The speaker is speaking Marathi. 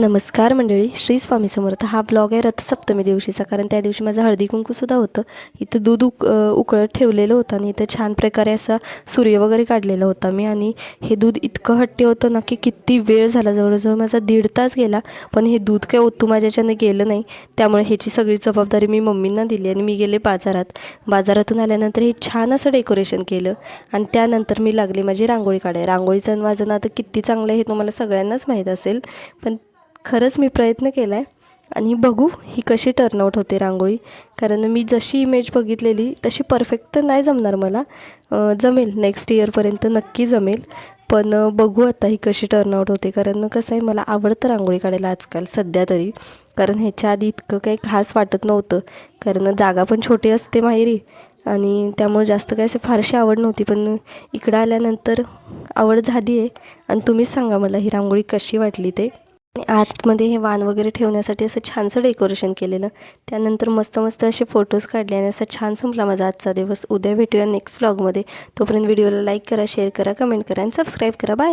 नमस्कार मंडळी, श्री स्वामी समर्थ. हा ब्लॉग आहे रथसप्तमी दिवशीचा, कारण त्या दिवशी माझं हळदी कुंकूसुद्धा होतं. इथं दूध उकळत ठेवलेलं होतं आणि इथं छान प्रकारे असा सूर्य वगैरे काढलेला होता मी. आणि हे दूध इतकं हट्टी होतं ना की किती वेळ झाला, जवळजवळ माझा 1.5 तास गेला, पण हे दूध काही ओतू माझ्याच्यानं गेलं नाही. त्यामुळे ह्याची सगळी जबाबदारी मी मम्मींना दिली आणि मी गेले बाजारातून आल्यानंतर हे छान असं डेकोरेशन केलं आणि त्यानंतर मी लागले माझी रांगोळी काढायला. रांगोळीचं माझं ना आता किती चांगलं आहे हे तुम्हाला सगळ्यांनाच माहीत असेल, पण खरंच मी प्रयत्न केला आहे आणि बघू ही कशी टर्नआउट होते रांगोळी. कारण मी जशी इमेज बघितलेली तशी परफेक्ट तर नाही जमणार मला, जमेल नेक्स्ट इयरपर्यंत नक्की जमेल, पण बघू आता ही कशी टर्नआउट होते. कारण कसं आहे, मला आवडतं रांगोळी काढायला आजकाल सध्या तरी, कारण ह्याच्या आधी इतकं काही खास वाटत नव्हतं, कारण जागा पण छोटी असते माहेरी आणि त्यामुळे जास्त काही असे फारशी आवड नव्हती. पण इकडं आल्यानंतर आवड झाली आहे आणि तुम्हीच सांगा मला ही रांगोळी कशी वाटली ते. आतमध्ये हे वाण वगैरे ठेवण्यासाठी असं छानसं डेकोरेशन केलेलं. त्यानंतर मस्त मस्त असे फोटोज काढले आणि असा छान संपला माझा आजचा दिवस. उद्या भेटूया नेक्स्ट व्लॉगमध्ये. तोपर्यंत व्हिडिओला लाईक करा, शेअर करा, कमेंट करा आणि सबस्क्राईब करा. बाय.